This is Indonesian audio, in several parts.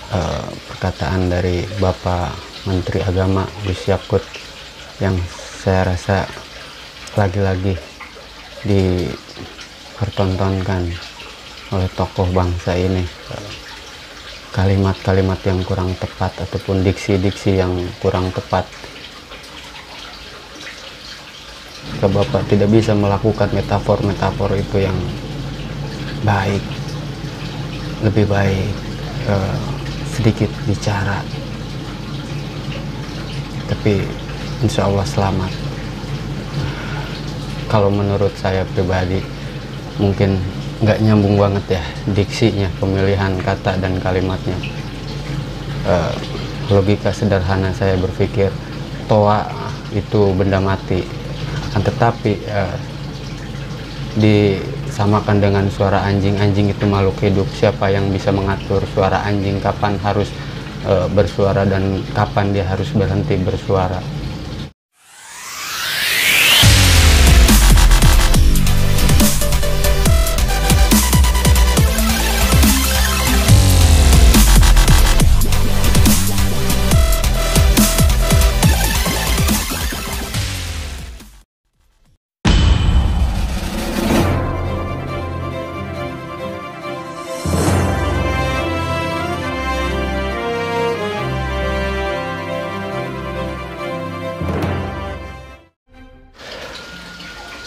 perkataan dari Bapak Menteri Agama Gus Yakut yang saya rasa lagi-lagi dipertontonkan oleh tokoh bangsa ini. Kalimat-kalimat yang kurang tepat ataupun diksi-diksi yang kurang tepat. Jika Bapak tidak bisa melakukan metafor-metafor itu yang baik, lebih baik sedikit bicara, tapi insya Allah selamat. Kalau menurut saya pribadi mungkin nggak nyambung banget ya diksinya, pemilihan kata dan kalimatnya. Logika sederhana saya berpikir toa itu benda mati, akan tetapi disamakan dengan suara anjing. Anjing itu makhluk hidup. Siapa yang bisa mengatur suara anjing, kapan harus bersuara dan kapan dia harus berhenti bersuara?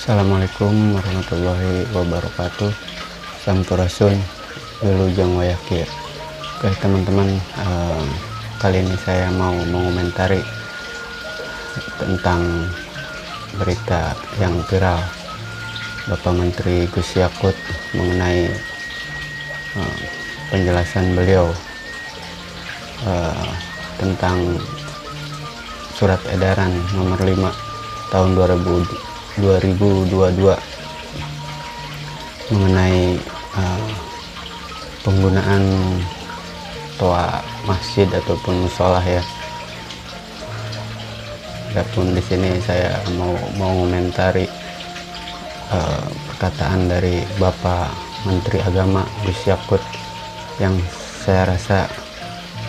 Assalamualaikum warahmatullahi wabarakatuh. Sampurasun, Wilujeng Wayakir. Oke teman-teman, kali ini saya mau mengomentari tentang berita yang viral Bapak Menteri Gus Yakut mengenai penjelasan beliau tentang surat edaran nomor 5 tahun 2022 mengenai penggunaan toa masjid ataupun musolah ya. Adapun di sini saya mau mengomentari perkataan dari Bapak Menteri Agama Gus Yakut yang saya rasa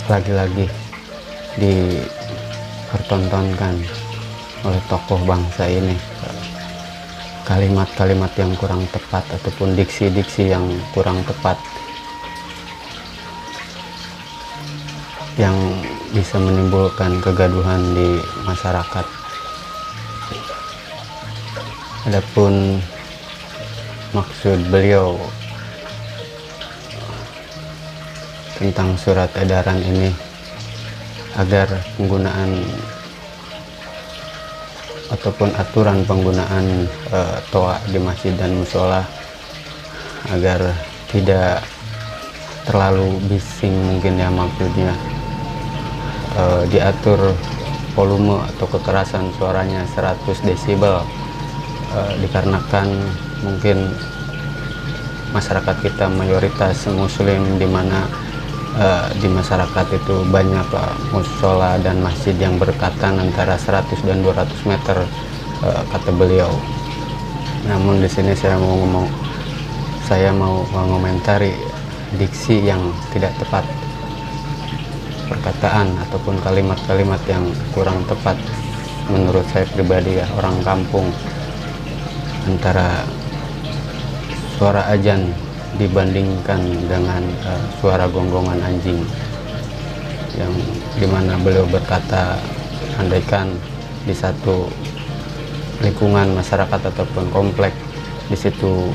lagi-lagi dipertontonkan oleh tokoh bangsa ini. Kalimat-kalimat yang kurang tepat ataupun diksi-diksi yang kurang tepat yang bisa menimbulkan kegaduhan di masyarakat. Adapun maksud beliau tentang surat edaran ini agar penggunaan ataupun aturan penggunaan toa di masjid dan musola agar tidak terlalu bising, mungkin ya maksudnya, diatur volume atau kekerasan suaranya 100 desibel, dikarenakan mungkin masyarakat kita mayoritas muslim, di mana di masyarakat itu banyak musola dan masjid yang berdekatan antara 100 dan 200 meter, kata beliau. Namun di sini saya mau mengomentari diksi yang tidak tepat, perkataan ataupun kalimat-kalimat yang kurang tepat menurut saya pribadi ya, orang kampung, antara suara azan dibandingkan dengan suara gonggongan anjing, yang dimana beliau berkata andaikan di satu lingkungan masyarakat ataupun komplek di situ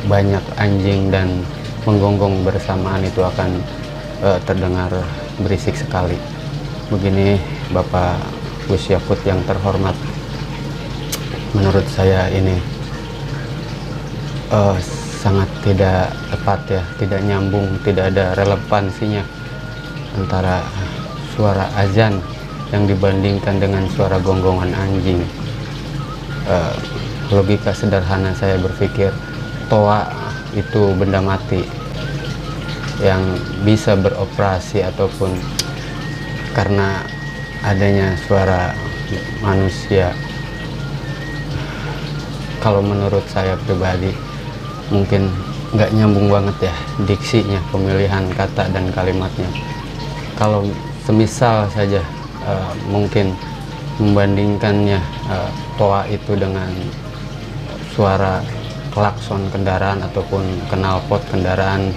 banyak anjing dan menggonggong bersamaan, itu akan terdengar berisik sekali. Begini Bapak Gus Yakut yang terhormat, menurut saya ini sangat tidak tepat ya, tidak nyambung, tidak ada relevansinya antara suara azan yang dibandingkan dengan suara gonggongan anjing. Logika sederhana saya berpikir toa itu benda mati yang bisa beroperasi ataupun karena adanya suara manusia. Kalau menurut saya pribadi mungkin nggak nyambung banget ya diksinya, pemilihan kata dan kalimatnya. Kalau semisal saja mungkin membandingkannya toa itu dengan suara klakson kendaraan ataupun knalpot kendaraan,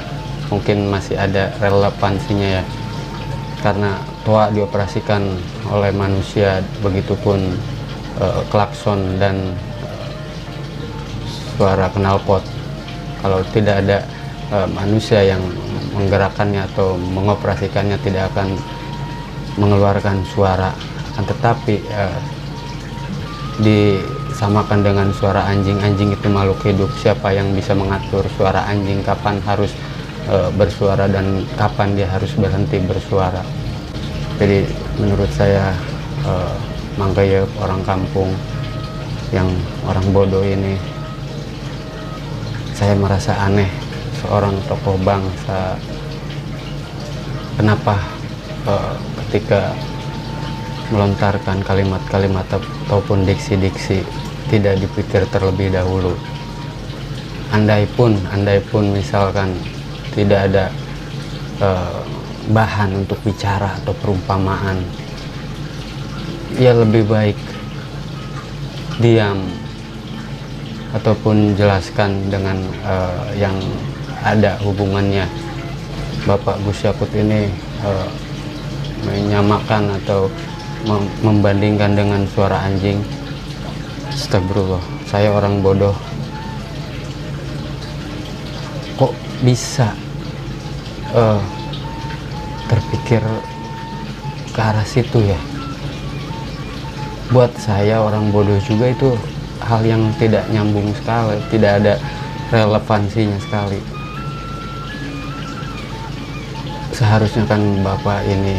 mungkin masih ada relevansinya ya, karena toa dioperasikan oleh manusia, begitupun klakson dan suara knalpot. Kalau tidak ada manusia yang menggerakkannya atau mengoperasikannya, tidak akan mengeluarkan suara. Tetapi disamakan dengan suara anjing. Anjing itu makhluk hidup. Siapa yang bisa mengatur suara anjing, kapan harus bersuara dan kapan dia harus berhenti bersuara? Jadi menurut saya Manggaya, orang kampung yang orang bodoh ini, saya merasa aneh. Seorang tokoh bangsa, kenapa ketika melontarkan kalimat-kalimat ataupun diksi-diksi tidak dipikir terlebih dahulu? Andai pun misalkan tidak ada bahan untuk bicara atau perumpamaan, ya lebih baik diam ataupun jelaskan dengan yang ada hubungannya. Bapak Gus Yakut ini menyamakan atau membandingkan dengan suara anjing. Astagfirullah, saya orang bodoh kok bisa terpikir ke arah situ ya. Buat saya orang bodoh juga itu hal yang tidak nyambung sekali, tidak ada relevansinya sekali. Seharusnya kan Bapak ini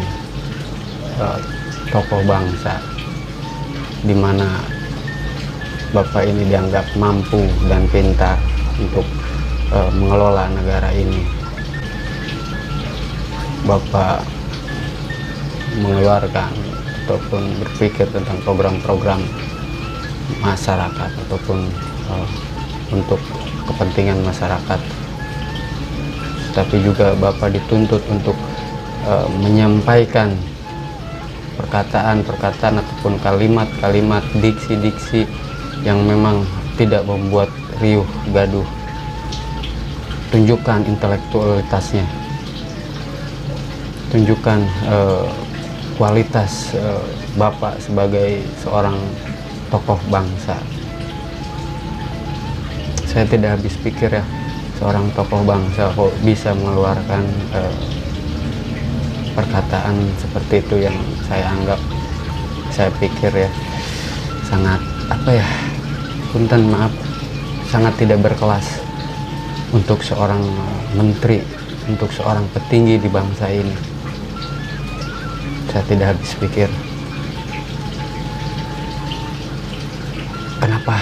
tokoh bangsa, di mana Bapak ini dianggap mampu dan pintar untuk mengelola negara ini. Bapak mengeluarkan ataupun berpikir tentang program-program masyarakat ataupun untuk kepentingan masyarakat. Tapi juga Bapak dituntut untuk menyampaikan perkataan-perkataan ataupun kalimat-kalimat, diksi-diksi yang memang tidak membuat riuh gaduh. Tunjukkan intelektualitasnya, tunjukkan kualitas Bapak sebagai seorang tokoh bangsa. Saya tidak habis pikir ya, seorang tokoh bangsa kok bisa mengeluarkan perkataan seperti itu yang saya pikir ya sangat punten maaf, sangat tidak berkelas untuk seorang menteri, untuk seorang petinggi di bangsa ini. Saya tidak habis pikir kenapa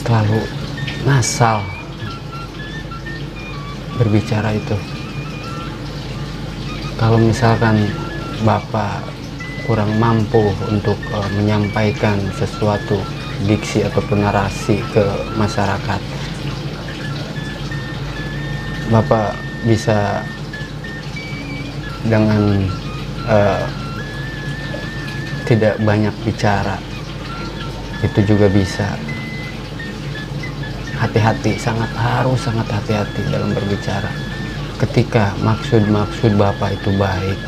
selalu ngasal berbicara itu. Kalau misalkan Bapak kurang mampu untuk menyampaikan sesuatu diksi ataupun narasi ke masyarakat, Bapak bisa dengan tidak banyak bicara, itu juga bisa. Hati-hati, harus sangat hati-hati dalam berbicara. Ketika maksud Bapak itu baik,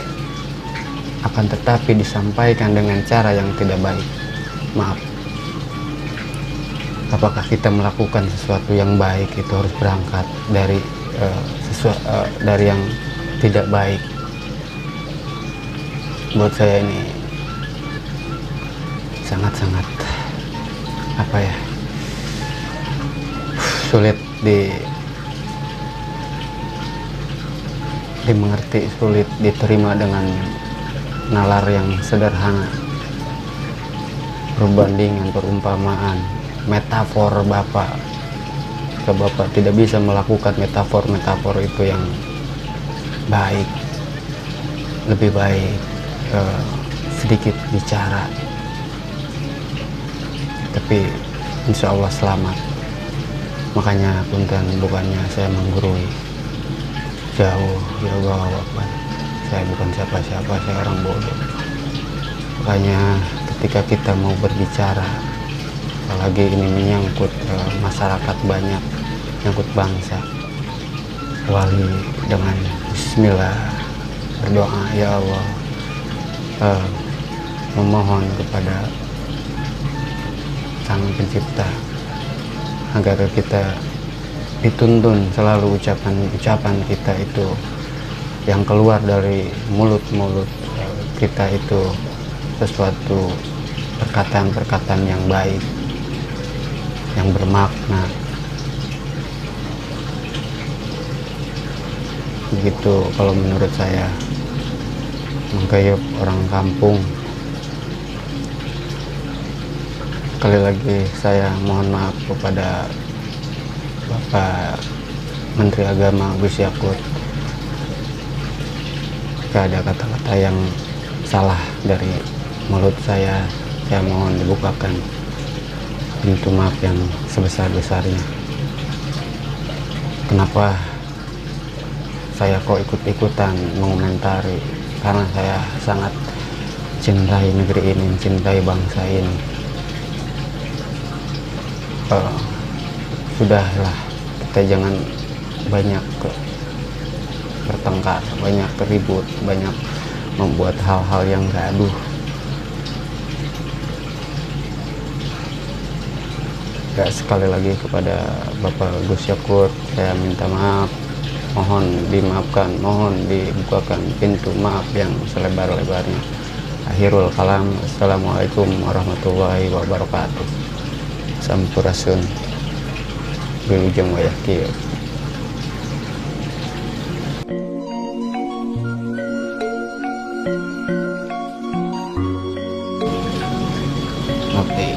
akan tetapi disampaikan dengan cara yang tidak baik, maaf, apakah kita melakukan sesuatu yang baik itu harus berangkat dari dari yang tidak baik? Buat saya ini sangat-sangat sulit dimengerti, sulit diterima dengan nalar yang sederhana. Perbandingan, perumpamaan, metafor Bapak. Jika Bapak tidak bisa melakukan metafor-metafor itu yang baik, lebih baik sedikit bicara, tapi insya Allah selamat. Makanya punten, bukannya saya menggurui, jauh ya Bapak, saya bukan siapa-siapa, saya orang bodoh. Makanya ketika kita mau berbicara, apalagi ini menyangkut masyarakat banyak, menyangkut bangsa, awali dengan Bismillah, berdoa, ya Allah, memohon kepada Sang Pencipta agar kita dituntun selalu ucapan-ucapan kita itu yang keluar dari mulut-mulut kita itu sesuatu perkataan-perkataan yang baik, yang bermakna. Begitu kalau menurut saya. Makanya orang kampung, sekali lagi saya mohon maaf kepada Bapak Menteri Agama Gus Yakut jika ada kata-kata yang salah dari mulut saya mohon dibukakan pintu maaf yang sebesar-besarnya. Kenapa saya kok ikut-ikutan mengomentari? Karena saya sangat cintai negeri ini, cintai bangsa ini. Sudahlah, kita jangan banyak bertengkar, banyak ribut, banyak membuat hal-hal yang gaduh. Ya, sekali lagi kepada Bapak Gus Yakut, saya minta maaf, mohon dimaafkan, mohon dibukakan pintu maaf yang selebar-lebarnya. Akhirul kalam, assalamualaikum warahmatullahi wabarakatuh. Sampurasun Wilujeng Wayahkir. Oke.